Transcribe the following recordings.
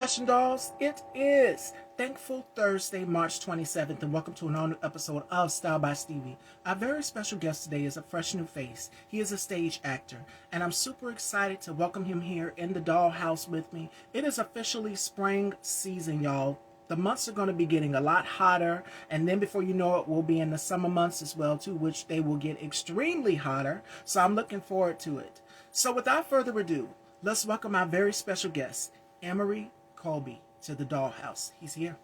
Fashion Dolls, it is Thankful Thursday, March 27th, and welcome to an all-new episode of Style by Stevie. Our very special guest today is a fresh new face. He is a stage actor, and I'm super excited to welcome him here in the dollhouse with me. It is officially spring season, y'all. The months are going to be getting a lot hotter, and then before you know it, we'll be in the summer months as well, too, which they will get extremely hotter, so I'm looking forward to it. So without further ado, let's welcome our very special guest, Emery Colby, to the dollhouse. He's here.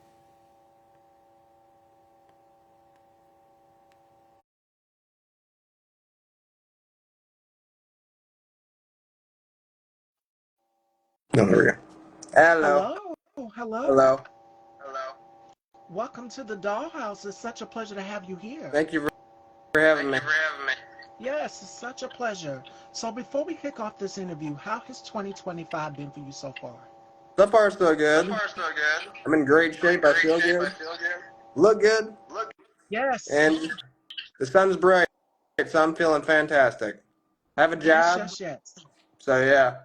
No, there we go. Hello. Hello. Hello. Hello. Welcome to the dollhouse. It's such a pleasure to have you here. Thank you for having me. Yes, it's such a pleasure. So before we kick off this interview, how has 2025 been for you so far? So far, so good. I'm in great shape. I feel good. Look good. Yes. And the sun's bright, so I'm feeling fantastic. I have a Yes, job, yes, yes. so yeah.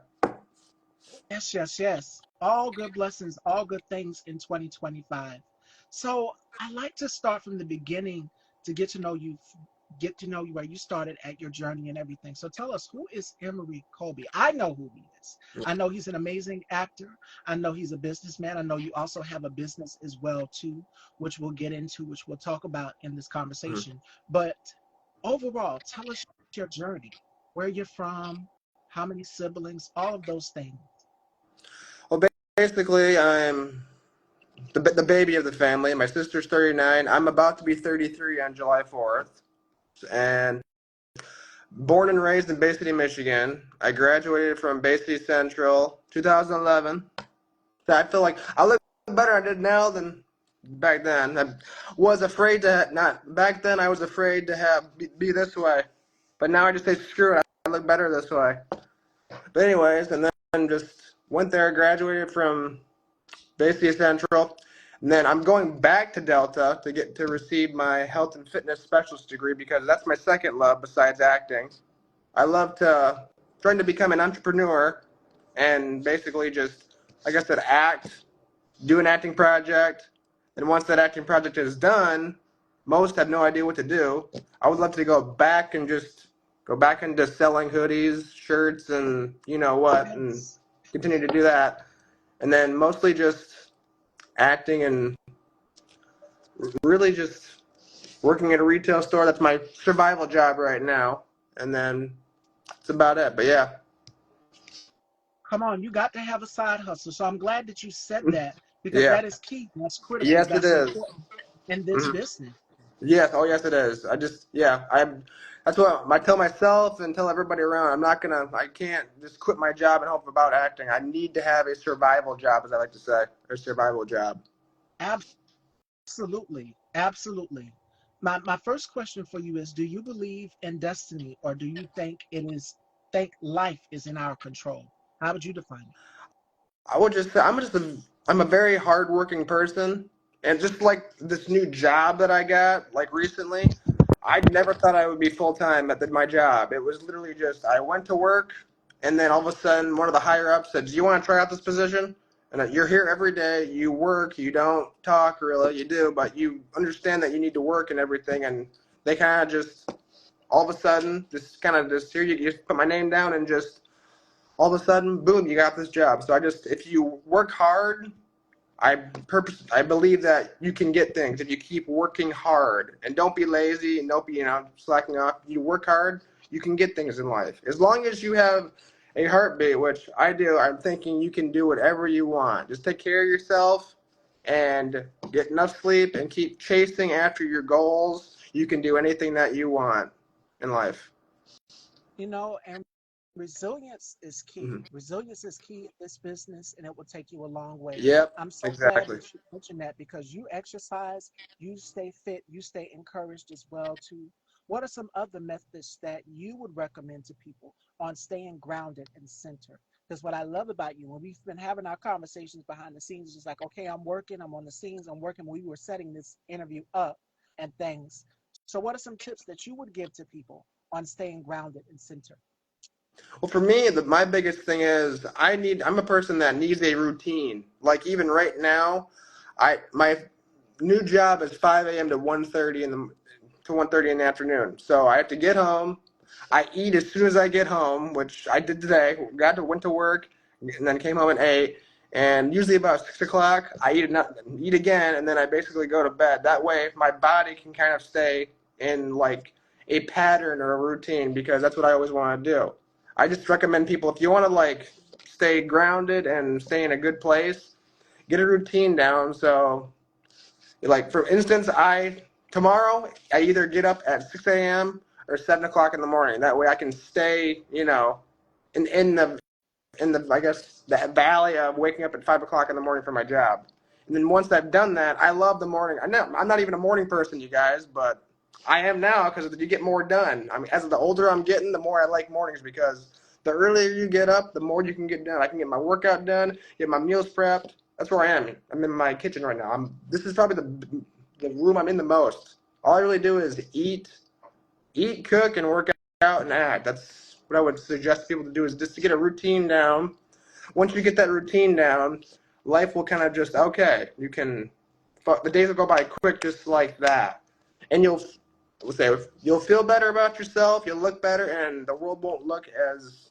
Yes, yes, yes. All good blessings, all good things in 2025. So I like to start from the beginning to get to know you where you started at your journey and everything. So tell us, who is Emery Colby? I know who he is. I know he's an amazing actor. I know he's a businessman. I know you also have a business as well too, which we'll get into, which we'll talk about in this Mhm. conversation. But overall, tell us your journey, where you're from, how many siblings, all of those things. Well, basically, I'm the baby of the family. My sister's 39. I'm about to be 33 on July 4th. And born and raised in Bay City, Michigan. I graduated from Bay City Central 2011. So I feel like I look better I did now than back then. I was afraid to not back then. I was afraid to be this way, but now I just say screw it. I look better this way. But anyways, and then just went there, graduated from Bay City Central, and then I'm going back to Delta to get to receive my health and fitness specialist degree because that's my second love besides acting. I love to trying to become an entrepreneur and basically just like I said, act, do an acting project, and once that acting project is done, most have no idea what to do. I would love to go back and just go back into selling hoodies, shirts, and you know what, and Yes. continue to do that. And then mostly just acting and really just working at a retail store. That's my survival job right now. And then that's about it. But yeah. Come on, you got to have a side hustle. So I'm glad that you said that because Yeah. that is key. That's critical. Yes, it That's is. important in this Mhm. business. Yes, oh yes it is. I just yeah, I'm that's what I tell myself and tell everybody around. I can't just quit my job and hope about acting. I need to have a survival job, as I like to say, a survival job. Absolutely. Absolutely. My first question for you is, do you believe in destiny, or do you think life is in our control? How would you define it? I would just say I'm a very hardworking person, and just like this new job that I got like recently, I never thought I would be full time at my job. It was literally just I went to work, and then all of a sudden one of the higher ups said, "Do you want to try out this position?" And you're here every day. You work. You don't talk really. You do, but you understand that you need to work and everything. And they kind of just all of a sudden just kind of just here you just put my name down and just all of a sudden, boom, you got this job. So if you work hard, I believe that you can get things if you keep working hard and don't be lazy and don't be slacking off. You work hard, you can get things in life as long as you have a heartbeat, which I do. I'm thinking you can do whatever you want. Just take care of yourself and get enough sleep and keep chasing after your goals. You can do anything that you want in life. And resilience is key. Hmm. Resilience is key in this business, and it will take you a long way. Yep, I'm so glad exactly. that you mentioned that because you exercise, you stay fit, you stay encouraged as well too. What are some other methods that you would recommend to people on staying grounded and centered? Because what I love about you, when we've been having our conversations behind the scenes, it's just like, okay, I'm working, I'm on the scenes, I'm working. We were setting this interview up and things. So, what are some tips that you would give to people on staying grounded and centered? Well, for me, my biggest thing is I'm a person that needs a routine. Like even right now, my new job is 5 a.m. to 1:30 in the afternoon. So I have to get home. I eat as soon as I get home, which I did today. Went to work, and then came home at 8. And usually about 6 o'clock, I eat again, and then I basically go to bed. That way, my body can kind of stay in like a pattern or a routine because that's what I always want to do. I just recommend people if you want to like stay grounded and stay in a good place, get a routine down. So, like for instance, tomorrow I either get up at 6 a.m. or 7 o'clock in the morning. That way I can stay, in the I guess the valley of waking up at 5 o'clock in the morning for my job. And then once I've done that, I love the morning. I'm not even a morning person, you guys, but I am now because you get more done. I mean, as the older I'm getting, the more I like mornings because the earlier you get up, the more you can get done. I can get my workout done, get my meals prepped. That's where I am. I'm in my kitchen right now. This is probably the room I'm in the most. All I really do is eat, cook, and work out and act. That's what I would suggest people to do is just to get a routine down. Once you get that routine down, life will kind of just okay. The days will go by quick just like that, and you'll feel better about yourself. You'll look better, and the world won't look as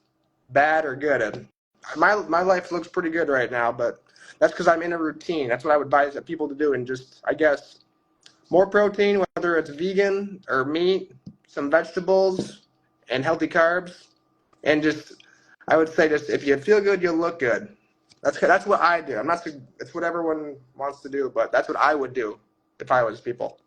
bad or good. And my life looks pretty good right now, but that's because I'm in a routine. That's what I would advise people to do, and just I guess more protein, whether it's vegan or meat, some vegetables, and healthy carbs, and just I would say just if you feel good, you'll look good. That's what I do. I'm not. It's what everyone wants to do, but that's what I would do if I was people.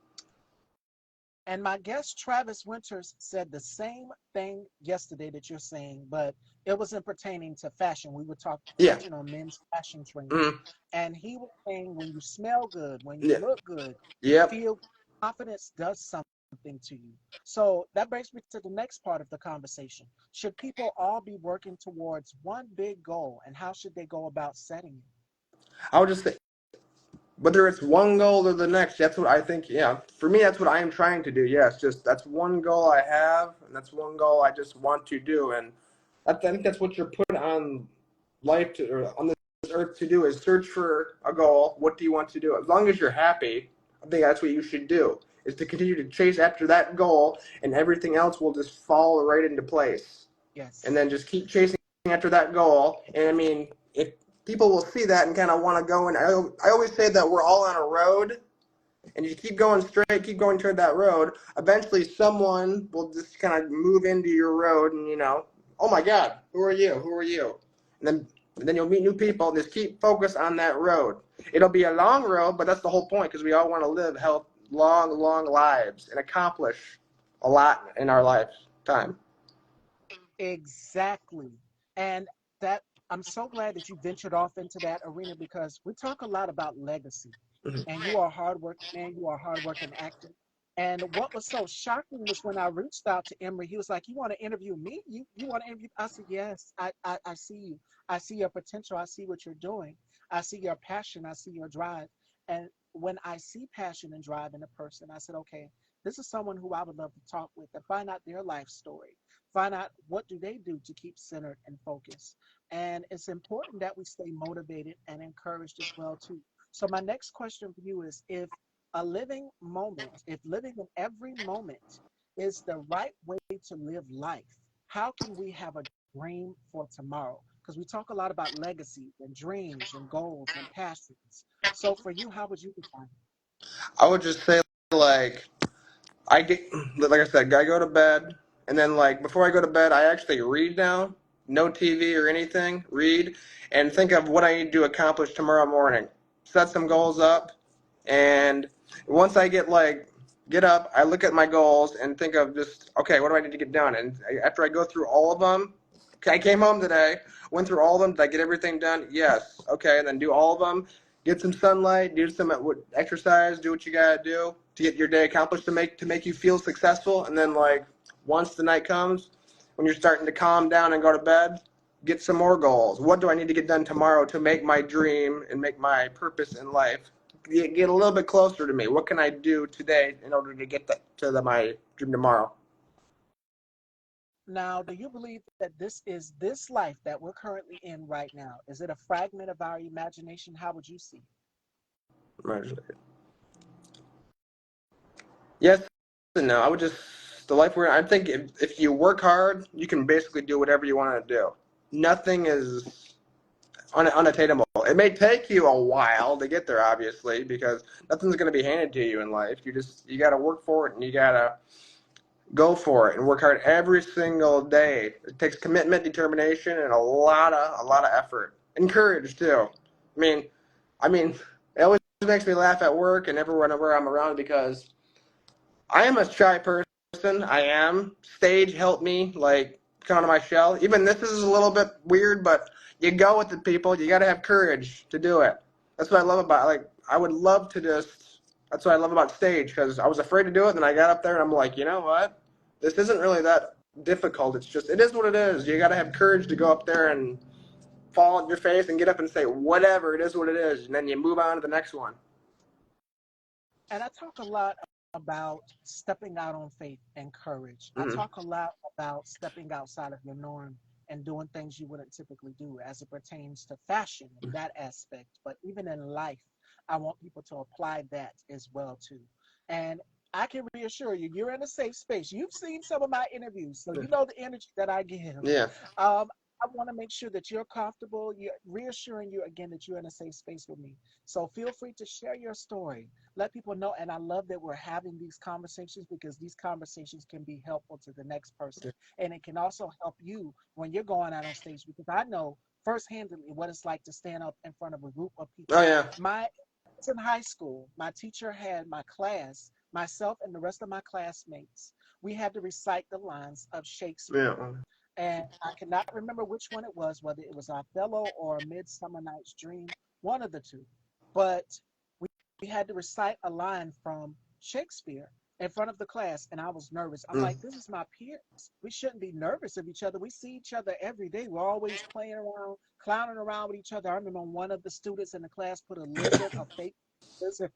And my guest Travis Winters said the same thing yesterday that you're saying, but it wasn't pertaining to fashion. We were Yeah. touching on men's fashion trends. Mm. And he was saying when you smell good, when you Yeah. look good, you Yep. feel confidence does something to you. So that brings me to the next part of the conversation. Should people all be working towards one big goal, and how should they go about setting it? I would just say whether it's one goal or the next, that's what I think. Yeah, for me, that's what I am trying to do. Yes, just that's one goal I have, and that's one goal I just want to do, and I think that's what you're put on life to, or on this earth to do is search for a goal. What do you want to do? As long as you're happy, I think that's what you should do. Is to continue to chase after that goal, and everything else will just fall right into place. And Yes. then just keep chasing after that goal. And I mean, if people will see that and kind of want to go, and I always say that we're all on a road, and you keep going straight, keep going toward that road. Eventually, someone will just kind of move into your road, and oh my God, who are you? Who are you? And then you'll meet new people. And just keep focused on that road. It'll be a long road, but that's the whole point because we all want to live long, long lives and accomplish a lot in our lifetime. Exactly. And that I'm so glad that you ventured off into that arena because we talk a lot about legacy. And you are a hardworking man, you are a hardworking actor. And what was so shocking was when I reached out to Emery, he was like, "You want to interview me? You want to interview?" I said, "Yes, I see you. I see your potential. I see what you're doing. I see your passion. I see your drive." And when I see passion and drive in a person, I said, "Okay, this is someone who I would love to talk with and find out their life story, find out what do they do to keep centered and focused." And it's important that we stay motivated and encouraged as well too. So my next question for you is if living in every moment is the right way to live life, how can we have a dream for tomorrow? Because we talk a lot about legacy and dreams and goals and passions. So for you, how would you define it? I would just say like I get like I said, I go to bed, and then like before I go to bed, I actually read now. No TV or anything. Read and think of what I need to accomplish tomorrow morning. Set some goals up, and once I get up, I look at my goals and think of just okay, what do I need to get done? And after I go through all of them, okay, I came home today, went through all of them. Did I get everything done? Yes. Okay, and then do all of them. Get some sunlight, do some exercise, do what you gotta do to get your day accomplished to make you feel successful. And then once the night comes, when you're starting to calm down and go to bed, get some more goals. What do I need to get done tomorrow to make my dream and make my purpose in life get a little bit closer to me? What can I do today in order to get my dream tomorrow? Now, do you believe that this life that we're currently in right now? Is it a fragment of our imagination? How would you see it? Right. Yes and no. I would just the life we're in. I think if you work hard, you can basically do whatever you want to do. Nothing is unattainable. It may take you a while to get there, obviously, because nothing's going to be handed to you in life. You got to work for it, and you got to go for it and work hard every single day. It takes commitment, determination, and a lot of effort and courage too. mean, I mean, it always makes me laugh at work and everywhere whenever I'm around because I am a shy person. I am. Stage helped me like come out of my shell. Even this is a little bit weird, but you go with the people. You got to have courage to do it. That's what I love about like I would love to just. That's what I love about stage because I was afraid to do it. And then I got up there and I'm like, you know what? This isn't really that difficult. It's just it is what it is. You got to have courage to go up there and fall on your face and get up and say whatever it is what it is, and then you move on to the next one. And I talk a lot about stepping out on faith and courage. I Mm-hmm. talk a lot about stepping outside of your norm and doing things you wouldn't typically do as it pertains to fashion and that aspect. But even in life, I want people to apply that as well too. And I can reassure you, you're in a safe space. You've seen some of my interviews, so you know the energy that I give. Yeah. I want to make sure that you're comfortable. You're reassuring you again that you're in a safe space with me. So feel free to share your story. Let people know. And I love that we're having these conversations because these conversations can be helpful to the next person. And it can also help you when you're going out on stage because I know firsthand what it's like to stand up in front of a group of Oh people. yeah. My was in high school, my teacher had my class, myself and the rest of my classmates, we had to recite the lines of Yeah. Shakespeare. And I cannot remember which one it was, whether it was Othello or Midsummer Night's Dream, one of the two. But we had to recite a line from Shakespeare in front of the class, and I was nervous. I'm Mm. like, this is my peers. We shouldn't be nervous of each other. We see each other every day. We're always playing around, clowning around with each other. I remember one of the students in the class put a fake lizard,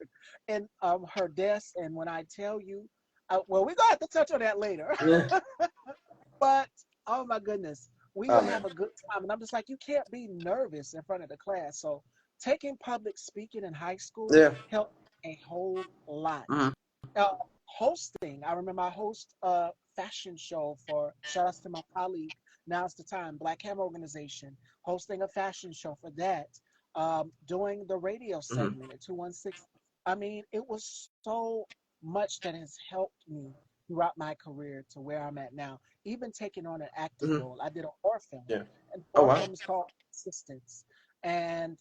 in her desk. And when I tell you, well, we're going to have to touch on that later. Yeah. But oh my goodness, we Oh would man. have a good time. And I'm just like, you can't be nervous in front of the class. So taking public speaking in high school Yeah. helped a whole lot. Mm. Uh, Hosting, I remember I host a fashion show for shout outs to my colleague, Now's the Time, Black Ham Organization, hosting a fashion show for that. Doing the radio Mm. segment at 216. I mean, it was so much that has helped me throughout my career to where I'm at now. Even taking on an acting Mm. role. I did a horror film, Yeah. and the Oh horror wow. film is called Assistance. And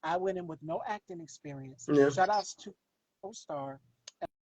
I went in with no acting experience. Yeah. Shout outs to co-star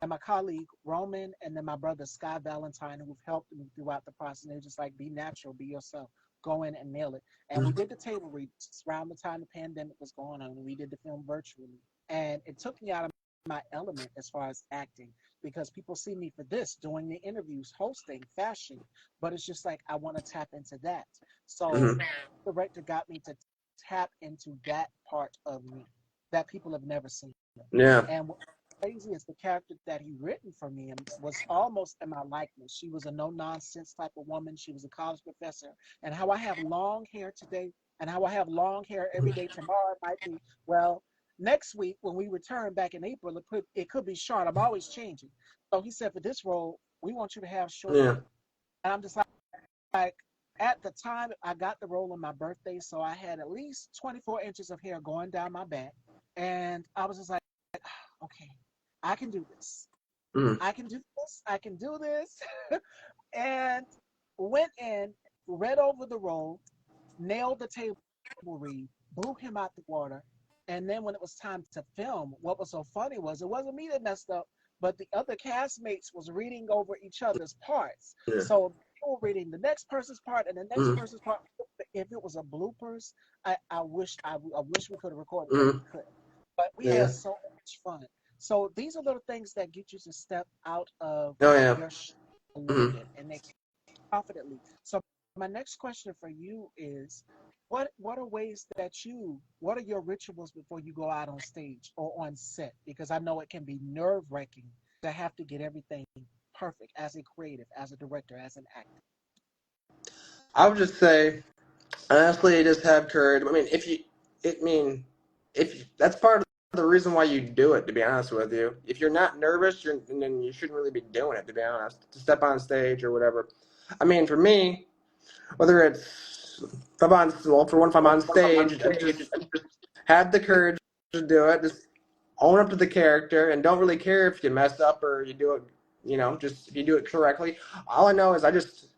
and my colleague Roman, and then my brother Sky Valentine, who've helped me throughout the process. And they're just like, be natural, be yourself, go in and nail it. And we Mm. did the table reads around the time the pandemic was going on, and we did the film virtually. And it took me out of my element as far as acting because people see me for this, doing the interviews, hosting, fashion, but it's just like I want to tap into that. So Mm. the director got me to tap into that part of me that people have never seen. Yeah. And what's crazy is the character that he written for me and was almost in my likeness. She was a no nonsense type of woman. She was a college professor. And how I have long hair today and how I have long hair every day tomorrow it might be, well, next week when we return back in April, it could be short. I'm always changing. So he said, for this role, we want you to have short Yeah. hair. And I'm just like at the time I got the role on my birthday, so I had at least 24 inches of hair going down my back. And I was just like, okay, I can do this. Mm. I can do this. I can do this. And went in, read over the role, nailed the table read, blew him out the water. And then when it was time to film, what was so funny was it wasn't me that messed up, but the other castmates was reading over each other's parts. Yeah. So they were reading the next person's part and the next Mm. person's part. If it was a bloopers, I wish we could have recorded, but Mm. we couldn't. But we had Yeah. so much fun. So these are little things that get you to step out of Oh yeah. your a little Mm. bit and they confidently. So my next question for you is what are ways that what are your rituals before you go out on stage or on set? Because I know it can be nerve-wracking to have to get everything perfect as a creative, as a director, as an actor. I would just say, honestly, just have courage. I mean, if that's part of the reason why you do it. To be honest with you, if you're not nervous, then you shouldn't really be doing it. To be honest, to step on stage or whatever. I mean, for me, whether it's if I'm on, well, for one, if I'm on stage, I just have the courage to do it. Just own up to the character and don't really care if you mess up or you do it, just if you do it correctly. All I know is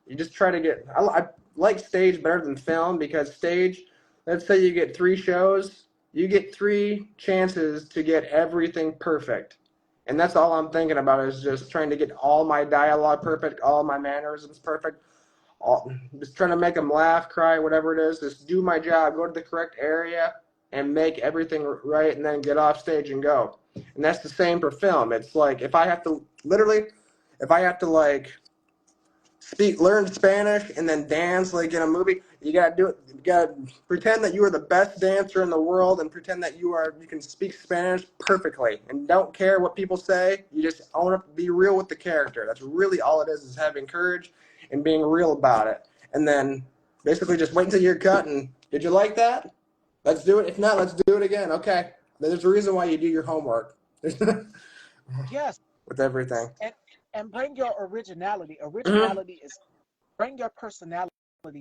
you just try to get, I like stage better than film because stage, let's say you get 3 shows, you get 3 chances to get everything perfect. And that's all I'm thinking about is just trying to get all my dialogue perfect, all my mannerisms perfect, just trying to make them laugh, cry, whatever it is. Just do my job, go to the correct area, and make everything right, and then get off stage and go. And that's the same for film. It's like if I have to like learn Spanish and then dance like in a movie, you gotta do it. You gotta pretend that you are the best dancer in the world and pretend that you can speak Spanish perfectly and don't care what people say. You just own up, be real with the character. That's really all it is having courage and being real about it. And then basically just wait until you're cut and did you like that? Let's do it. If not, let's do it again. Okay. There's a reason why you do your homework. Yes, With everything. and bring your originality. Hmm. Originality is bring your personality,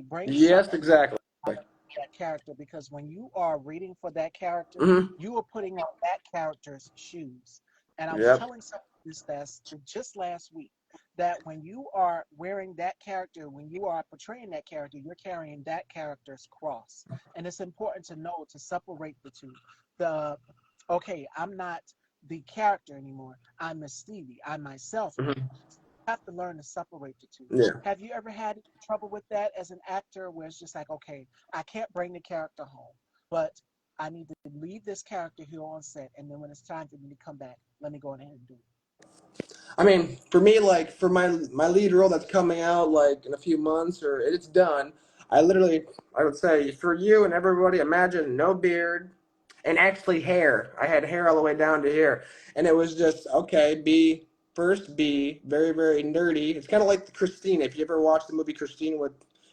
bring Yes, something exactly. out of that character because when you are reading for that character, Hmm. you are putting on that character's shoes. And I was Yep. telling someone this just last week that when you are wearing that character, when you are portraying that character, you're carrying that character's cross. And it's important to know to separate the two. The okay, I'm not the character anymore. I'm Miss Stevie. I'm myself now. Hmm. Have to learn to separate the two. Yeah. Have you ever had trouble with that as an actor where it's just like, okay, I can't bring the character home, but I need to leave this character here on set, and then when it's time for me to come back, let me go ahead and do it. I mean, for me, like for my lead role that's coming out like in a few months or it's done, I would say for you and everybody, imagine no beard and actually hair. I had hair all the way down to here, and it was just okay. Be very very nerdy. It's kind of like Christine. If you ever watched the movie Christine, with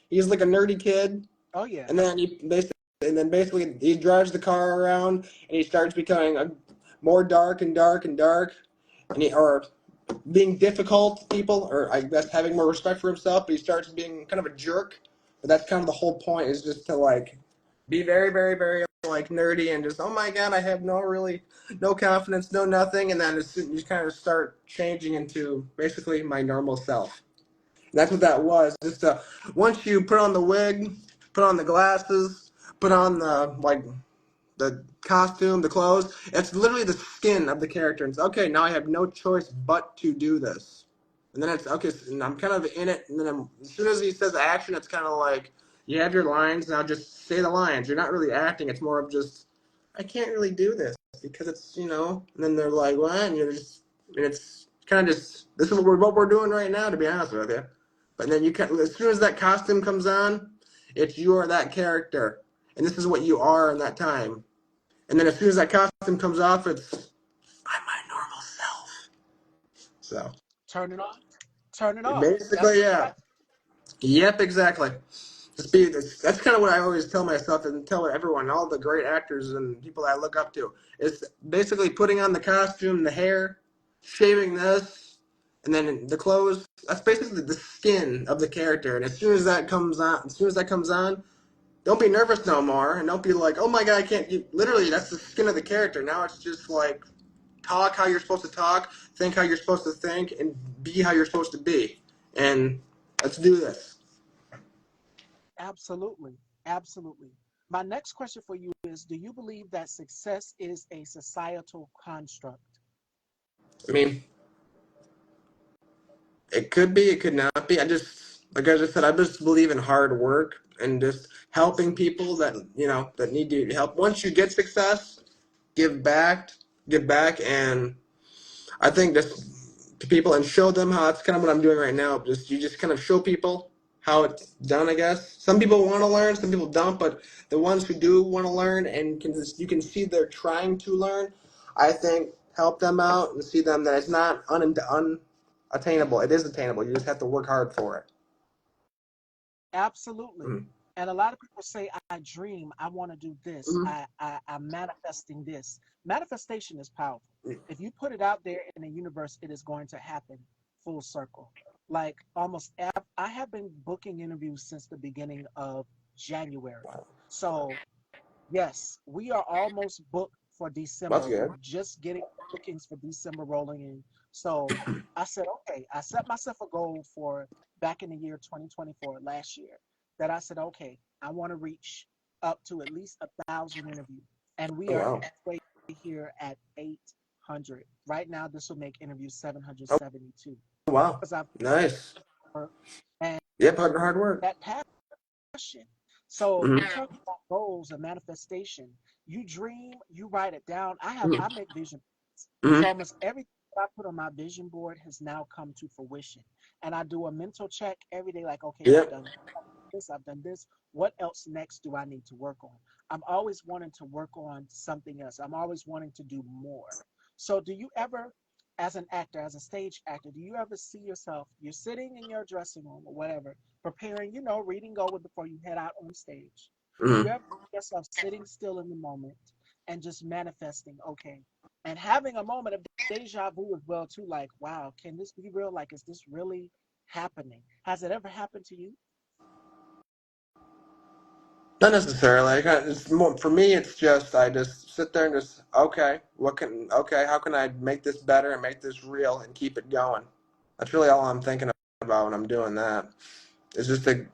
he's like a nerdy kid, Oh yeah, and then basically he drives the car around and he starts becoming more dark and dark and dark, and or being difficult to people, or I guess having more respect for himself, but he starts being kind of a jerk. But that's kind of the whole point is just to like be very, very, very like nerdy and just oh my god, I have no confidence, no nothing, and then you kind of start changing into basically my normal self. And that's what that was. Just once you put on the wig, put on the glasses, put on the costume, the clothes. It's literally the skin of the character. And it's okay. Now I have no choice but to do this. And then it's okay. And I'm kind of in it. And then as soon as he says action, it's kind of like you have your lines. Now just say the lines. You're not really acting. It's more of just I can't really do this because it's And then they're like, what? And you're just and it's kind of just this is what we're doing right now. To be honest with you. But then as soon as that costume comes on, it's you are that character, and this is what you are in that time. And then as soon as that costume comes off, I'm my normal self. So turn it on, turn it off. basically, yeah. Yep, exactly. That's kind of what I always tell myself and tell everyone, all the great actors and people I look up to. It's basically putting on the costume, the hair, shaving this, and then the clothes. That's basically the skin of the character. And as soon as that comes on, don't be nervous no more, and don't be like, oh my god, I can't. Literally, that's the skin of the character. Now it's just like talk how you're supposed to talk, think how you're supposed to think, and be how you're supposed to be. And let's do this. Absolutely, absolutely. My next question for you is: do you believe that success is a societal construct? I mean, it could be, it could not be. Like I just said, I just believe in hard work and just Yes, helping people that need to help. Once you get success, give back, give back, and I think just to people and show them how it's kind of what I'm doing right now. You just kind of show people how it's done. I guess some people want to learn, some people don't, but the ones who do want to learn and you can see they're trying to learn. I think help them out and see them that it's not unattainable. It is attainable. You just have to work hard for it. Absolutely. Mm-hmm. And a lot of people say, I dream, I want to do this, Mm-hmm. I'm manifesting this. Manifestation is powerful. If you put it out there in the universe, it is going to happen full circle. Like I have been booking interviews since the beginning of January. Wow. So yes, we are almost booked for That's December. We're good. just getting bookings for December rolling in. So I said, okay, I set myself a goal for back in the year 2024, last year, that I said, okay, I want to reach up to at least 1,000 interviews. And we Oh are wow. halfway here at 800. Right now, this will make interview Oh 772 wow. because I've Nice. worked and Yep. Hard work. that passion. So Mm-hmm. you talk about goals and manifestation. You dream, you write it down. I Mm-hmm. make vision boards. Mm-hmm. So almost everything that I put on my vision board has now come to fruition. And I do a mental check every day, like, okay, I've Yep. done this, I've done this. What else next do I need to work on? I'm always wanting to work on something else. I'm always wanting to do more. So do you ever, as an actor, as a stage actor, do you ever see yourself, you're sitting in your dressing room or whatever, preparing, reading over before you head out on stage? Do you Mm-hmm. ever see yourself sitting still in the moment and just manifesting, okay, and having a moment of deja vu as well too, like, wow, can this be real? Like, is this really happening? Has it ever happened to you? Not necessarily. It's more for me. It's just I just sit there and just how can I make this better and make this real and keep it going. That's really all I'm thinking about when I'm doing that. It's just to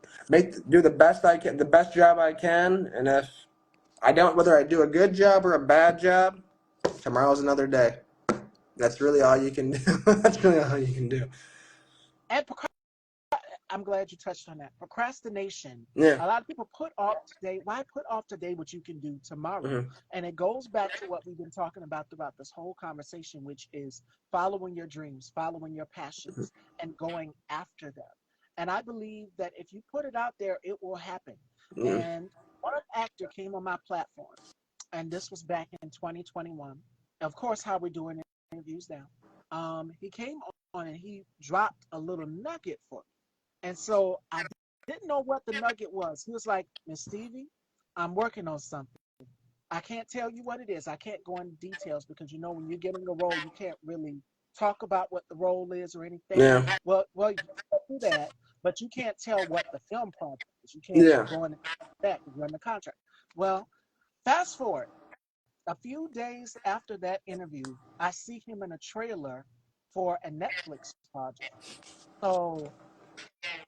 do the best I can, the best job I can, and if I don't, whether I do a good job or a bad job, tomorrow's another day. That's really all you can do. That's really all you can do. And I'm glad you touched on that. Procrastination. Yeah. A lot of people put off today. Why put off today what you can do tomorrow? Hmm. And it goes back to what we've been talking about throughout this whole conversation, which is following your dreams, following your passions, and going after them. And I believe that if you put it out there, it will happen. Hmm. And one actor came on my platform, and this was back in 2021. Of course, how we're doing interviews now. He came on and he dropped a little nugget for me, and so I didn't know what the nugget was. He was like, Miss Stevie, I'm working on something. I can't tell you what it is. I can't go into details because when you're getting a role, you can't really talk about what the role is or anything. Yeah. Well, you can do that, but you can't tell what the film project is. You can't Yeah. go into that because you're in the contract. Well, fast forward a few days after that interview, I see him in a trailer for a Netflix project. So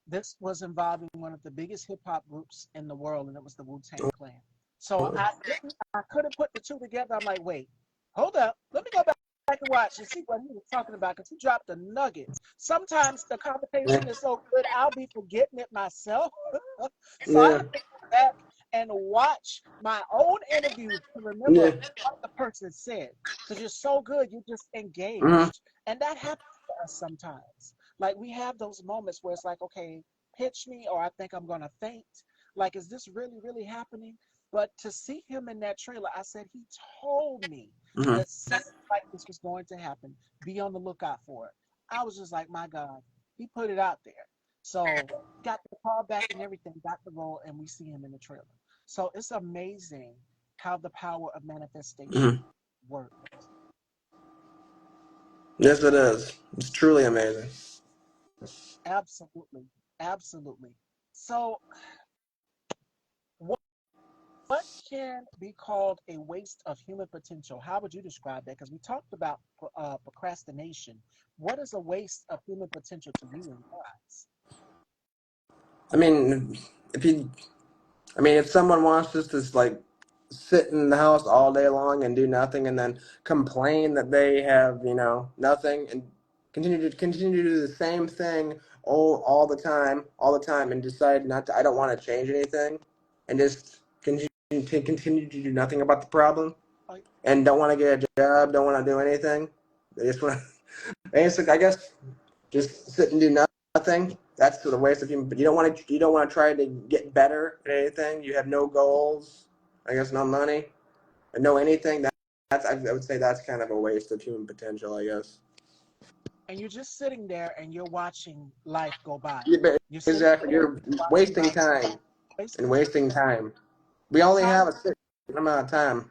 this was involving one of the biggest hip hop groups in the world, and it was the Wu-Tang Clan. So I couldn't put the two together. I'm like, wait, hold up, let me go back and watch and see what he was talking about because he dropped a nugget. Sometimes the Yeah. conversation is so good, I'll be forgetting it myself. So I have Yeah. to go back and watch my own interview to remember Yeah. what the person said because you're so good, you're just Hmm. engaged, and that happens to us sometimes. Like we have those moments where it's like, okay, pitch me, or I think I'm gonna faint. Like, is this really, really happening? But to see him in that trailer, I said he told me Hmm. that something like this was going to happen. Be on the lookout for it. I was just like, my God, he put it out there. So got the call back and everything, got the role, and we see him in the trailer. So it's amazing how the power of manifestation Hmm. works. Yes, it is. It's truly amazing. Absolutely. Absolutely. So what what can be called a waste of human potential? How would you describe that? Because we talked about procrastination. What is a waste of human potential to you in your eyes? I mean, if you if someone wants us to like sit in the house all day long and do nothing, and then complain that they have nothing, and continue to do the same thing all the time, and decide not to, I don't want to change anything, and just continue to do nothing about the problem, Oh, and don't want to get a job, don't want to do anything. They just want to basically, I guess, just sit and do nothing. That's the waste of human. But you don't want to try to get better at anything. You have no goals. I guess no money and no anything. That's I would say that's kind of a waste of human potential. I guess. and you're just sitting there and you're watching life go by. You're sitting Exactly. there You're watching wasting life time and wasting time. wasting time. We And only time, have a certain amount of time.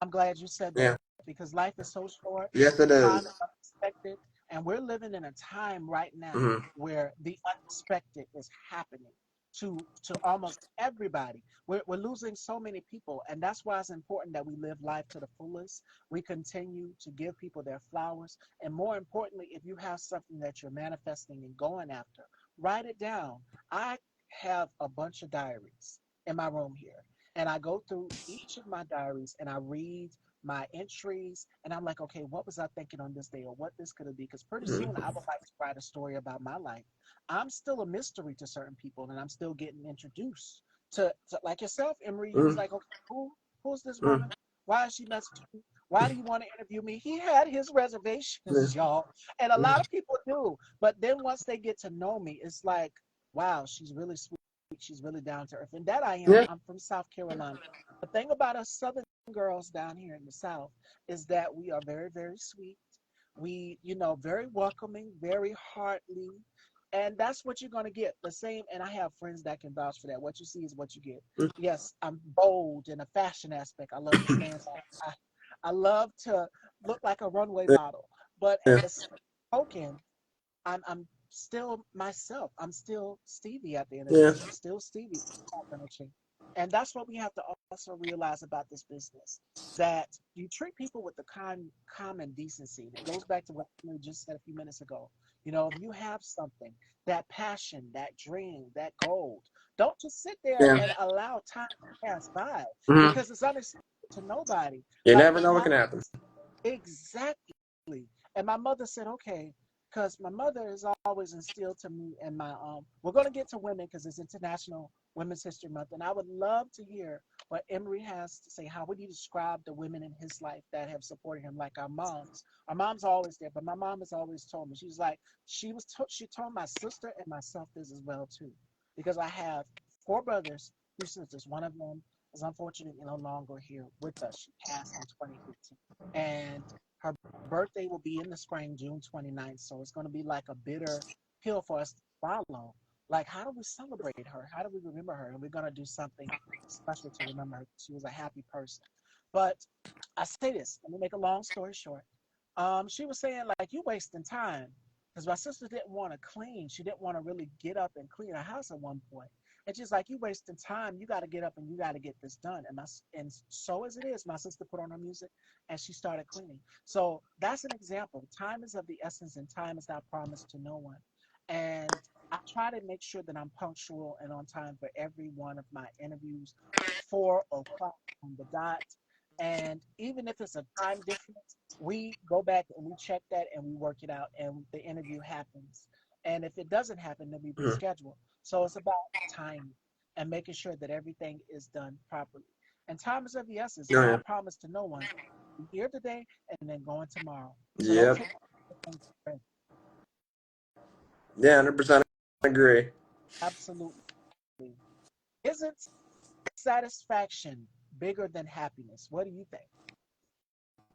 I'm glad you said Yeah. that because life is so short, Yes, it time is. is unexpected, and we're living in a time right now Mm-hmm. where the unexpected is happening to almost everybody. We're losing so many people, and that's why it's important that we live life to the fullest. We continue to give people their flowers, and more importantly, if you have something that you're manifesting and going after, write it down. I have a bunch of diaries in my room here, and I go through each of my diaries and I read my entries, and I'm like, okay, what was I thinking on this day, or what this could have been? Because pretty soon I would like to write a story about my life. I'm still a mystery to certain people, and I'm still getting introduced to like yourself, Emery. You was Mm-hmm. like, okay, who's this woman? Why is she messaging me? Why do you want to interview me? He had his reservations, y'all, and a lot of people do. But then once they get to know me, it's like, wow, she's really sweet. She's really down to earth, and that I am. Yeah. I'm from South Carolina. The thing about us Southern girls down here in the South is that we are very, very sweet. We, very welcoming, very heartly. And that's what you're going to get. The same, and I have friends that can vouch for that. What you see is what you get. Yes, I'm bold in a fashion aspect. I love to stand out. I love to look like a runway model. But at Yeah. the same token, I'm still myself. I'm still Stevie at the end of the Yeah. day. I'm still Stevie. Not gonna change. And that's what we have to also realize about this business. That you treat people with the common decency. And it goes back to what you just said a few minutes ago. If you have something, that passion, that dream, that goal, don't just sit there Yeah. and allow time to pass by Mm-hmm. because it's unexpected to nobody. You Like never know what my can happen. exactly. And my mother said, okay, because my mother has always instilled to me and we're going to get to women because it's International Women's History Month. And I would love to hear what Emery has to say. How would you describe the women in his life that have supported him, like our moms? Our mom's always there, but my mom has always told me, she's like, she told my sister and myself this as well, too, because I have four brothers, two sisters. One of them is unfortunately no longer here with us. She passed in 2015. And her birthday will be in the spring, June 29th. So it's going to be like a bitter pill for us to follow. Like, how do we celebrate her? How do we remember her? And we're going to do something special to remember her. She was a happy person. But I say this, let me make a long story short. She was saying, like, you wasting time. Because my sister didn't want to clean. She didn't want to really get up and clean her house at one point. And she's like, you wasting time. You got to get up and you got to get this done. And so as it is, my sister put on her music and she started cleaning. So that's an example. Time is of the essence, and time is not promised to no one. And I try to make sure that I'm punctual and on time for every one of my interviews, 4 o'clock on the dot. And even if it's a time difference, we go back and we check that and we work it out, and the interview happens. And if it doesn't happen, then we Mm-hmm. reschedule. So it's about time and making sure that everything is done properly. And time is of the essence. Oh, It's yeah. not promised to no one. Be here today and then going tomorrow. So don't Yep. take anything for granted. Yeah. 100% agree. Absolutely. Isn't satisfaction bigger than happiness? What do you think?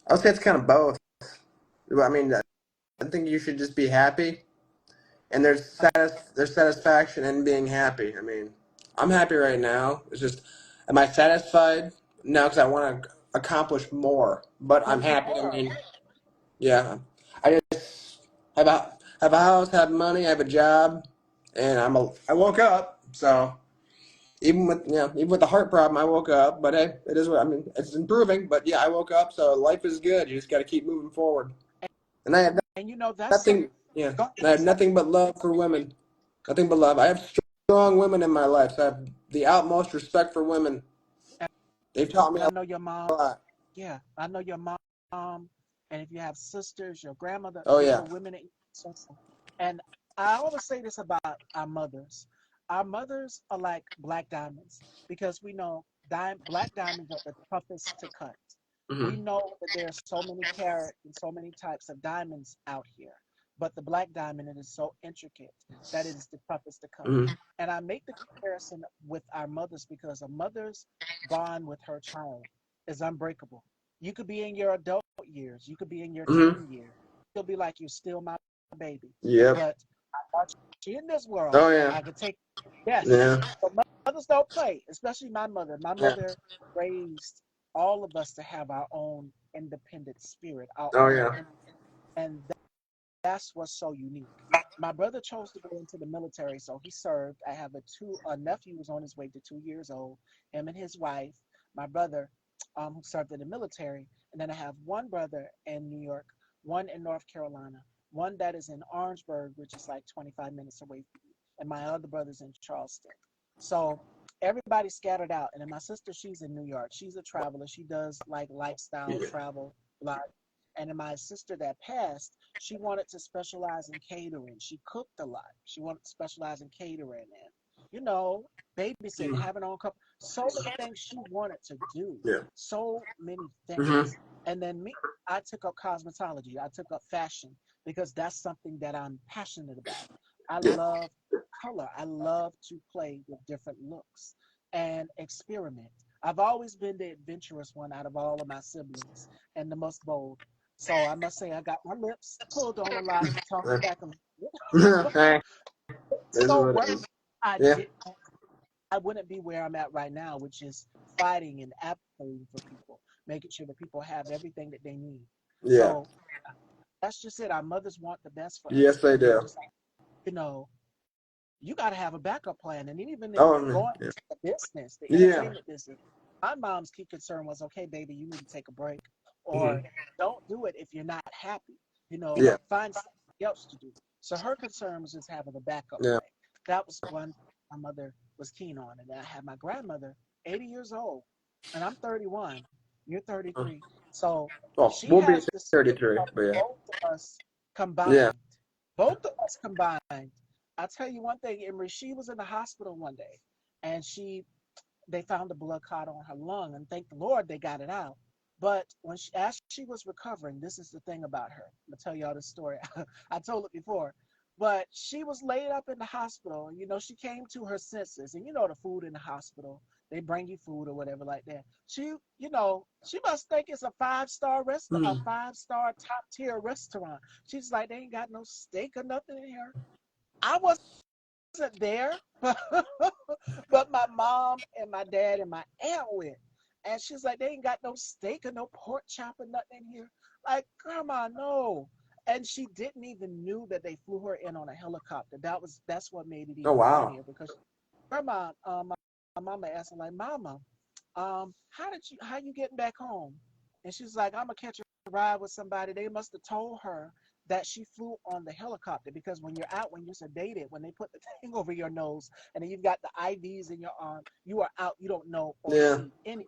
I would say it's kind of both. I mean, I think you should just be happy, and Uh, there's satisfaction in being happy. I mean, I'm happy right now. It's just, am I satisfied? No, because I want to accomplish more. But I'm Accomplish happy. I more. mean, yeah, I just have a house, have money, I have a job, and I woke up. So even with the heart problem, I woke up. But hey, it is what I mean. It's improving, but yeah, I woke up. So life is good. You just got to keep moving forward. And I have And that's something. nothing. Yeah, Go I have nothing but love for women. Nothing but love. I have strong women in my life. So I have the utmost respect for women. They've taught me and I know your mom. a lot. Yeah, I know your mom, and if you have sisters, your grandmother, Oh these yeah. are women in circle. And I always say this about our mothers. Our mothers are like black diamonds because we know black diamonds are the toughest to cut. We Hmm. know that there are so many carats and so many types of diamonds out here, but the black diamond, it is so intricate that it is the toughest to cut. Hmm. And I make the comparison with our mothers because a mother's bond with her child is unbreakable. You could be in your adult years, you could be in your Hmm. teen years. be like, "You're still my baby," Yep. but I got you in this world. Oh yeah. I can take. Yes, Yeah. but mothers don't play, especially my mother. My Yeah. mother raised all of us to have our own independent spirit, our Oh own, yeah. and that's what's so unique. My brother chose to go into the military, so he served. I have a nephew who's on his way to 2 years old. Him and his wife, my brother, who served in the military, and then I have one brother in New York, one in North Carolina, one that is in Orangeburg, which is like 25 minutes away from me, and my other brother's in Charleston. So everybody's scattered out, and then my sister, she's in New York. She's a traveler. She does like lifestyle Yeah. travel, like. And then my sister that passed, she wanted to specialize in catering. She cooked a lot. She wanted to specialize in catering and, you know, babysitting, Mm. having her own couple. So many things she wanted to do. Yeah. So many Mhm. things. And then me, I took up cosmetology. I took up fashion because that's something that I'm passionate about. I Yeah. love color. I love to play with different looks and experiment. I've always been the adventurous one out of all of my siblings and the most bold. So I must say I got my lips pulled on a lot, talked back a little. Hey, this is So what it what is. I Yeah. did, I wouldn't be where I'm at right now, which is fighting and advocating for people, making sure that people have everything that they need. Yeah. So that's just it. Our mothers want the best for us, Yes, they but they're do. just like, you know, you got to have a backup plan. And even in Oh, I mean, going yeah. into the business, the Yeah. entertainment business, my mom's key concern was, okay, baby, you need to take a break, or Mhm. don't do it if you're not happy. Yeah. Find something else to do. So her concern was just having a backup Yeah. plan. That was one my mother was keen on. And then I had my grandmother, 80 years old, and I'm 31. You're 33. So Well, she we'll be has the spirit 33, of but yeah. both of us Yeah. combined. Both of us combined. I'll tell you one thing, Emery, she was in the hospital one day and they found a blood clot on her lung, and thank the Lord they got it out. But as she was recovering, this is the thing about her. I'm gonna tell y'all this story. I told it before, but she was laid up in the hospital. She came to her senses, and the food in the hospital, they bring you food or whatever like that. She must think it's a a Mhm. 5-star top tier restaurant. She's like, they ain't got no steak or nothing in here. I wasn't there, but my mom and my dad and my aunt went. And she's like, they ain't got no steak or no pork chop or nothing in here. Like, grandma, no. And she didn't even knew that they flew her in on a helicopter. That's what made it Oh even wow. funnier because grandma, my mama asked her, like, Mama, how you getting back home? And she's like, I'm gonna catch a ride with somebody. They must have told her that she flew on the helicopter because when you're sedated, when they put the thing over your nose and then you've got the IVs in your arm, you are out. You don't know or Yeah. see anything.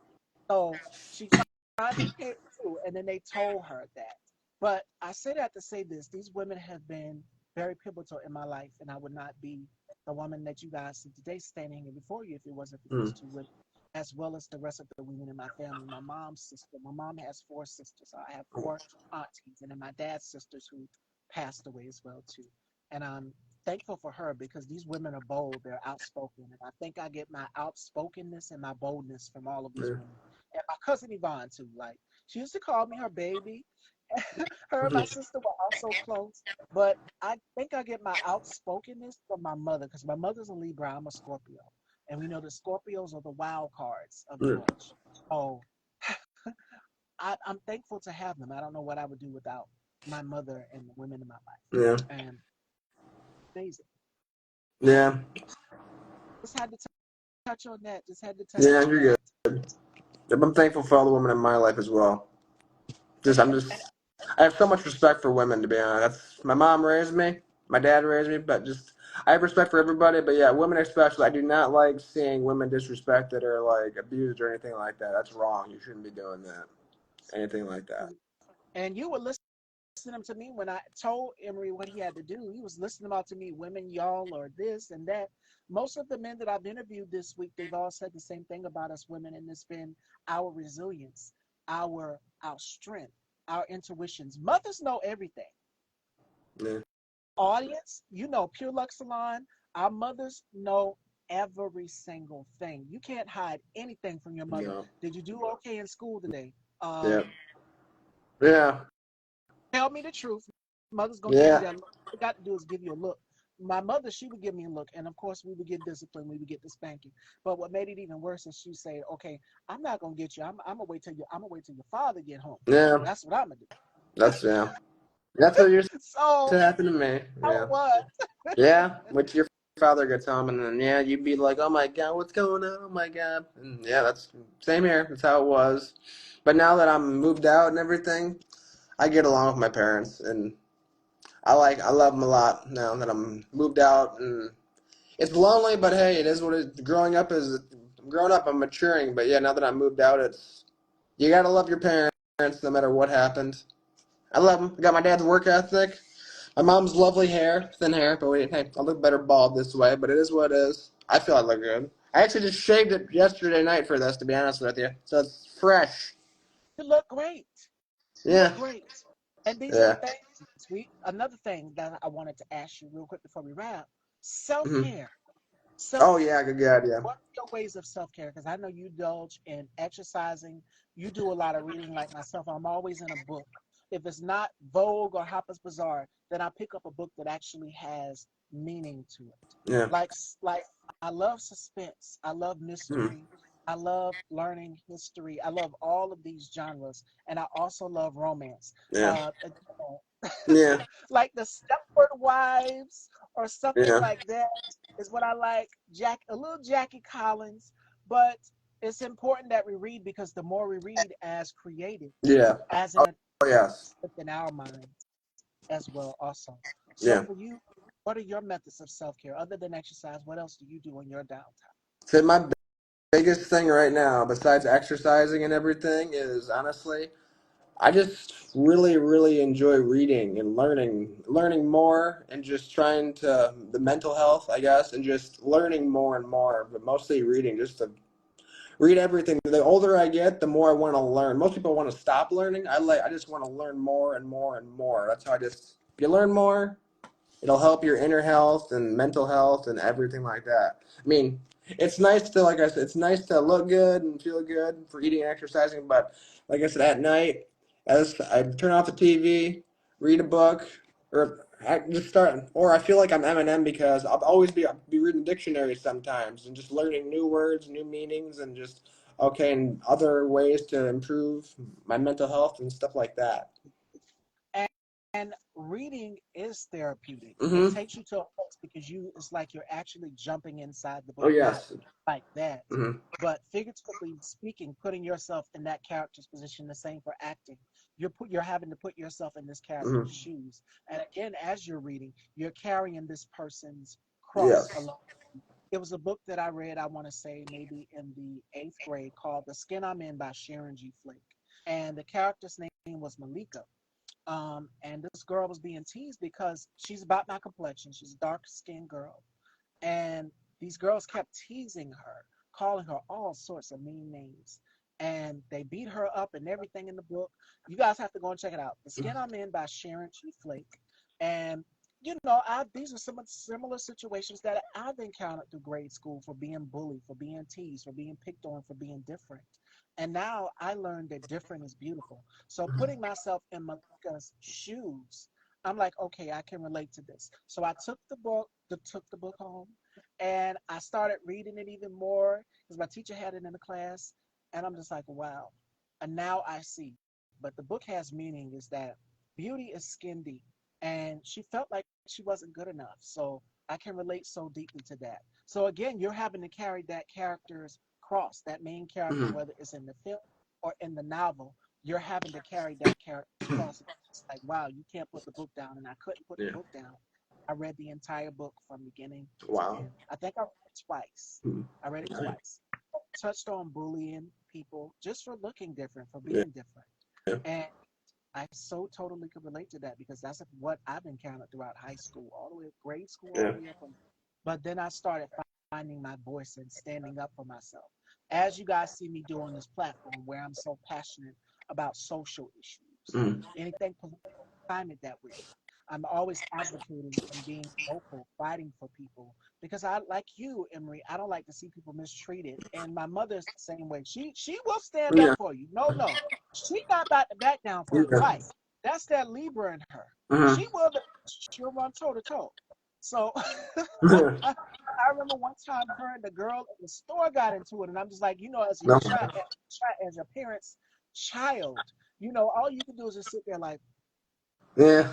So she finally came through, and then they told her that. But I say that to say this: these women have been very pivotal in my life, and I would not be the woman that you guys see today standing here before you if it wasn't for Mm. these two women, as well as the rest of the women in my family. My mom's sister. My mom has four sisters. So I have four aunties, and then my dad's sisters who passed away as well too. And I'm thankful for her because these women are bold. They're outspoken, and I think I get my outspokenness and my boldness from all of these Yeah. women. And my cousin Yvonne too. Like she used to call me her baby. Her and my Mhm. sister were also close, but I think I get my outspokenness from my mother because my mother's a Libra. I'm a Scorpio, and we know the Scorpios are the wild cards of the Yeah. bunch. Oh, I'm thankful to have them. I don't know what I would do without my mother and the women in my life. Yeah. And amazing. I Yeah. just had to touch on that. Just had to touch Yeah. on You're that. good. I'm thankful for all the women in my life as well. Just I'm And just I have so much respect for women to be honest. My mom raised me, my dad raised me, but just I have respect for everybody. But yeah, women especially. I do not like seeing women disrespected or like abused or anything like that. That's wrong. You shouldn't be doing that. Anything like that. and you were listening to me when I told Emery what he had to do. He was listening out to me, women, y'all, or this and that. Most of the men that I've interviewed this week, they've all said the same thing about us women, and it's been our resilience, our strength, our intuitions. Mothers know everything. Yeah. Audience, Pure Luck Salon, our mothers know every single thing. You can't hide anything from your mother. No. Did you do okay in school today? Yeah. Yeah. Tell me the truth. Mother's gonna give you Yeah. that look. All you got to do is give you a look. My mother, she would give me a look, and of course we would get disciplined, we would get the spanking. But what made it even worse is she said, "Okay, I'm not gonna get you. I'm gonna wait till you. I'm gonna wait till your father get home. Yeah. That's what I'm gonna do." That's yeah. That's what you're So to happen to me. how Yeah. it was. Yeah. Which your father gets home and then yeah, you'd be like, oh my god, what's going on? Oh my god. And yeah, that's same here. That's how it was. But now that I'm moved out and everything, I get along with my parents and I love them a lot now that I'm moved out and it's lonely, but hey, it is what it. Growing up is I'm growing up. I'm maturing, but yeah, now that I moved out, it's you gotta love your parents no matter what happened. I love them. I got my dad's work ethic. My mom's lovely hair, thin hair, but wait, hey, I look better bald this way, but it is what it is. I feel I look good. I actually just shaved it yesterday night for this, to be honest with you, so it's fresh. You look great. You Yeah, look great. And these are the yeah. things. Another thing that I wanted to ask you real quick before we wrap: Hmm. self-care. Oh Self-care. yeah, good idea. What are your ways of self-care? Because I know you indulge in exercising. You do a lot of reading, like myself. I'm always in a book. If it's not Vogue or Harper's Bazaar, then I pick up a book that actually has meaning to it. Yeah. Like I love suspense. I love Hmm. mystery. I love learning history. I love all of these genres, and I also love romance. Yeah. Uh, Yeah. like the Stepford Wives or something Yeah. like that is what I like. A little Jackie Collins, but it's important that we read because the more we read as creatives, Yeah. as Oh in yes. in our minds as well also. So Yeah. for you, what are your methods of self-care other than exercise? What else do you do in your downtime? So my biggest thing right now, besides exercising and everything, is honestly, I just really, really enjoy reading and learning more, and just trying to the mental health, I guess, and just learning more and more. But mostly reading, just to read everything. The older I get, the more I want to learn. Most people want to stop learning. I just want to learn more and more and more. That's how I just. If you learn more, it'll help your inner health and mental health and everything like that. I mean, it's nice to, like I said, it's nice to look good and feel good for eating and exercising, but like I said, at night, as I turn off the TV, read a book, or I just start, or I feel like I'm Eminem because I'll always be reading dictionaries sometimes and just learning new words, new meanings, and just okay, and other ways to improve my mental health and stuff like that. And, and reading is therapeutic. It Mm-hmm. takes you to a place because it's like you're actually jumping inside the Oh book, not yes. like that, Mm-hmm. but figuratively speaking, putting yourself in that character's position. The same for acting. You're having to put yourself in this character's Mm-hmm. shoes. And again, as you're reading, you're carrying this person's cross Yes. along. It was a book that I read, I want to say maybe in the eighth grade, called The Skin I'm In by Sharon G. Flake. And the character's name was Malika. And this girl was being teased because she's about my complexion. She's a dark skinned girl. And these girls kept teasing her, calling her all sorts of mean names. And they beat her up and everything in the book. You guys have to go and check it out. The Skin I'm In by Sharon G. Flake. And these are some of the similar situations that I've encountered through grade school for being bullied, for being teased, for being picked on, for being different. And now I learned that different is beautiful. So putting myself in Malika's shoes, I'm like, okay, I can relate to this. So I took the book home, and I started reading it even more because my teacher had it in the class, and I'm just like, wow. And now I see. But the book has meaning is that beauty is skin deep, and she felt like she wasn't good enough. So I can relate so deeply to that. So again, you're having to carry that character's cross, that main character, Mm-hmm. whether it's in the film or in the novel, you're having to carry that character's cross. It's like, wow, you can't put the book down. And I couldn't put the Yeah. book down. I read the entire book from beginning to Wow. end. I think I read it twice. Hmm. I read it Nice. twice. Touched on bullying people just for looking different, for Yeah. being different. And I so totally could relate to that because that's what I've encountered throughout high school, all the way grade school, all Yeah. the way up. But then I started finding my voice and standing up for myself. As you guys see me do on this platform, where I'm so passionate about social issues, Mm. anything political, climate that we're in. I'm always advocating and being vocal, fighting for people because I, like you, Emery, I don't like to see people mistreated. And my mother's the same way. She will stand up Yeah. for you. No, she not about to back down for you. Yeah. Right? That's that Libra in her. Mm-hmm. She'll run toe to toe. So I remember one time her and the girl in the store got into it, and I'm just like, as your No. child, as your parents' child, all you can do is just sit there like, Yeah.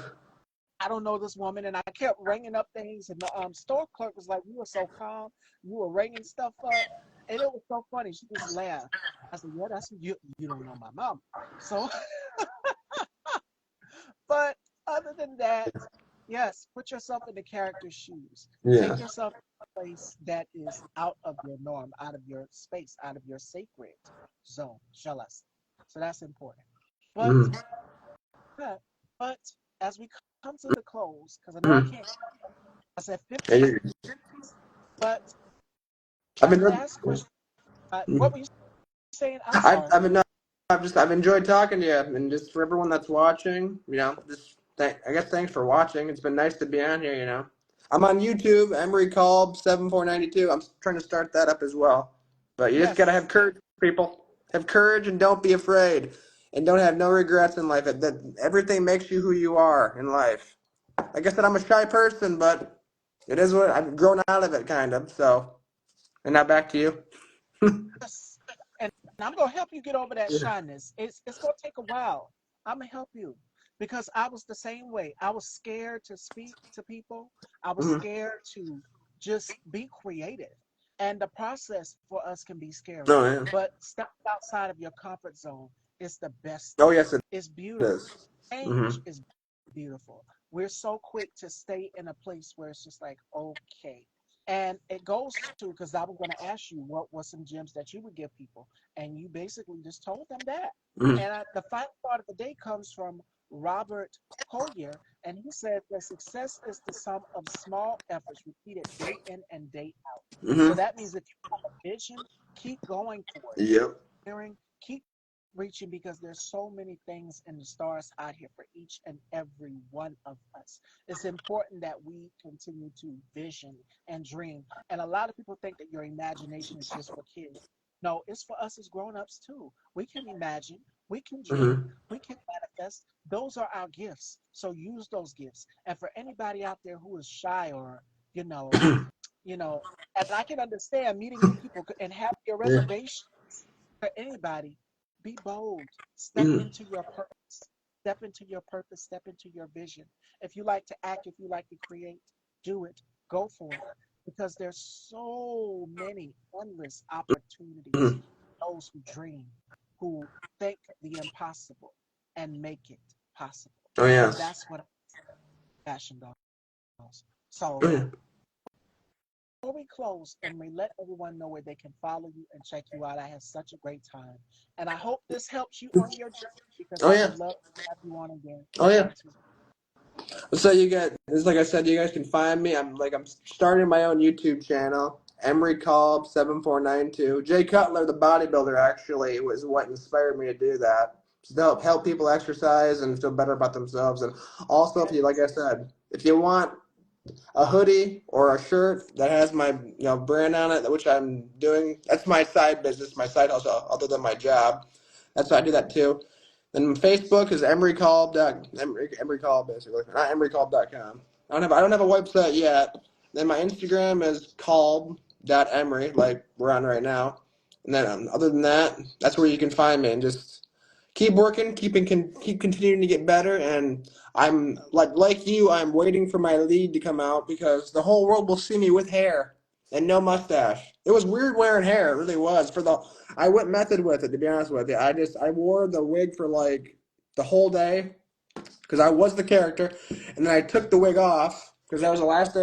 I don't know this woman, and I kept ringing up things, and the store clerk was like, "You were so calm, you were ringing stuff up," and it was so funny. She just laughed. I said, "Yeah, that's you. You don't know my mom." So, but other than that, yes, put yourself in the character's shoes. Yeah. Take yourself to a place that is out of your norm, out of your space, out of your sacred zone, shall I say. So that's important. But, Mm-hmm. but, but as we come to the close, because I know I Mm-hmm. can't, I said Yeah, 15 minutes, but I've my been. last question, what were you saying? I'm I've sorry. I've been I've enjoyed talking to you, and just for everyone that's watching, just I guess thanks for watching. It's been nice to be on here. I'm on YouTube, Emery Kolb 7492. I'm trying to start that up as well. But you just gotta have Yes, courage, people. Have courage and don't be afraid, and don't have no regrets in life. That everything makes you who you are in life. Like I said, I'm a shy person, but it is what I've grown out of it, kind of. So, and now back to you. yes. And I'm gonna help you get over that Yeah. shyness. It's gonna take a while. I'm gonna help you because I was the same way. I was scared to speak to people. I was Mhm. scared to just be creative. And the process for us can be scary. Oh yeah. But step outside of your comfort zone is the best Oh thing. yes, it It's beautiful. is. Change Mhm. is beautiful. We're so quick to stay in a place where it's just like, okay. And it goes to, because I was going to ask you what were some gems that you would give people. And you basically just told them that. Mhm. And the final part of the day comes from Robert Collier. And he said that success is the sum of small efforts repeated day in and day out. So Mhm. that means if you have a vision, keep going for it. Yep. Keep reaching because there's so many things in the stars out here for each and every one of us. It's important that we continue to vision and dream. And a lot of people think that your imagination is just for kids. No, it's for us as grown-ups too. We can imagine, we can dream, Mhm. we can manifest. Those are our gifts. So use those gifts. And for anybody out there who is shy or, you know, you know, and I can understand meeting new people and having your Yeah. reservation for anybody, be bold. Step Mhm. into your purpose. Step into your purpose. Step into your vision. If you like to act, if you like to create, do it. Go for it. Because there's so many endless opportunities. Mhm. Those who dream, who think the impossible and make it possible. Oh And yes. that's what passion does. So Oh, yeah. before we close, and we let everyone know where they can follow you and check you out, I had such a great time. And I hope this helps you on your journey because Oh I yeah. would love to have you on again Oh yeah. to So you get, it's like I said, you guys can find me. I'm starting my own YouTube channel. Emery Kolb 7492. Jay Cutler, the bodybuilder, actually was what inspired me to do that. To help people exercise and feel better about themselves. And also, if you, like I said, if you want a hoodie or a shirt that has my brand on it, which I'm doing. That's my side business, my side hustle, other than my job. That's why I do that too. Then Facebook is Emery Kolb. Emery Kolb basically, not emerykolb.com. I don't have a website yet. Then my Instagram is kolb.emery, like we're on right now. And then other than that, that's where you can find me and just keep working, keep continuing to get better. And I'm like you, I'm waiting for my lead to come out because the whole world will see me with hair and no mustache. It was weird wearing hair, it really was. I went method with it, to be honest with you. I wore the wig for like the whole day because I was the character, and then I took the wig off because that was the last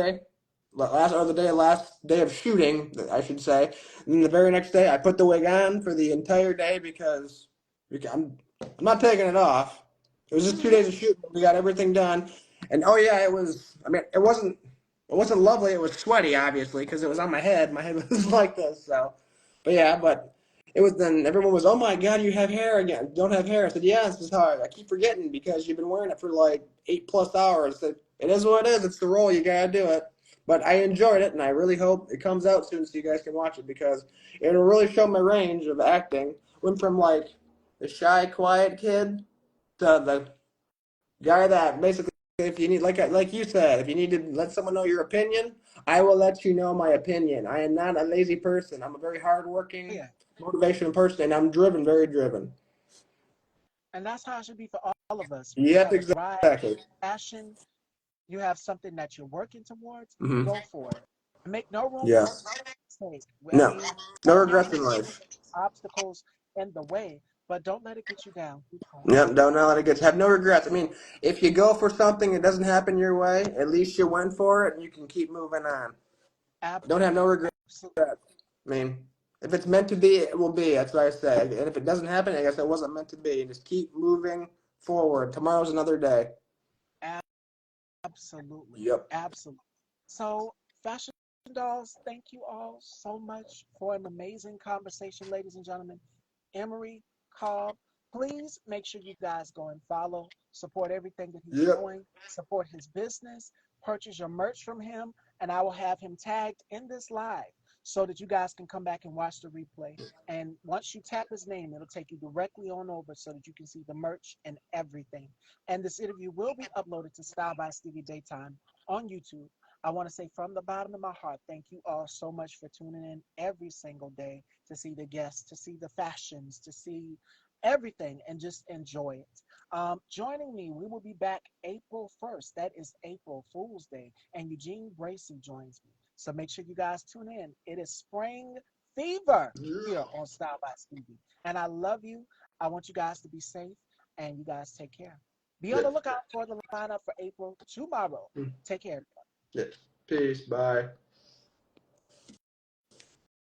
day of shooting, I should say. And then the very next day, I put the wig on for the entire day because I'm not taking it off. It was just 2 days of shooting. We got everything done, and oh yeah, it was. I mean, it wasn't lovely. It was sweaty, obviously, because it was on my head. My head was like this. So, but yeah, but it was then everyone was, oh my God, you have hair again. Don't have hair. I said, yeah, this is hard. I keep forgetting because you've been wearing it for like 8+ hours. It is what it is. It's the role. You gotta do it. But I enjoyed it, and I really hope it comes out soon so you guys can watch it because it'll really show my range of acting. Went from like the shy, quiet kid to the guy that basically, if you need, like you said, if you need to let someone know your opinion, I will let you know my opinion. I am not a lazy person. I'm a very hardworking, Yeah. motivational person, and I'm driven, very driven. And that's how it should be for all of us. When you Yep, have a drive, exactly. passion, you have something that you're working towards, Hmm. go for it. Make no room for Yes. mistake. I No. mean, No you regrets can in life. obstacles in the way, but don't let it get you down. Keep going. Yep, don't let it get. Have no regrets. I mean, if you go for something, it doesn't happen your way. At least you went for it, and you can keep moving on. Don't have no regrets. Absolutely. I mean, if it's meant to be, it will be. That's what I say. And if it doesn't happen, I guess it wasn't meant to be. And just keep moving forward. Tomorrow's another day. Absolutely. Yep. Absolutely. So, Fashion Dolls, thank you all so much for an amazing conversation, ladies and gentlemen. Emery Cobb, please make sure you guys go and follow, support everything that he's Yep. doing, support his business, purchase your merch from him, and I will have him tagged in this live so that you guys can come back and watch the replay. And once you tap his name, it'll take you directly on over so that you can see the merch and everything. And this interview will be uploaded to Style by Stevie Daytime on YouTube. I want to say from the bottom of my heart, thank you all so much for tuning in every single day to see the guests, to see the fashions, to see everything, and just enjoy it. Joining me, we will be back April 1st. That is April Fool's Day. And Eugene Bracy joins me. So make sure you guys tune in. It is spring fever here on Style by Stevie. And I love you. I want you guys to be safe, and you guys take care. Be on the Yep. lookout for the lineup for April tomorrow. Take care. Yep. Peace. Bye.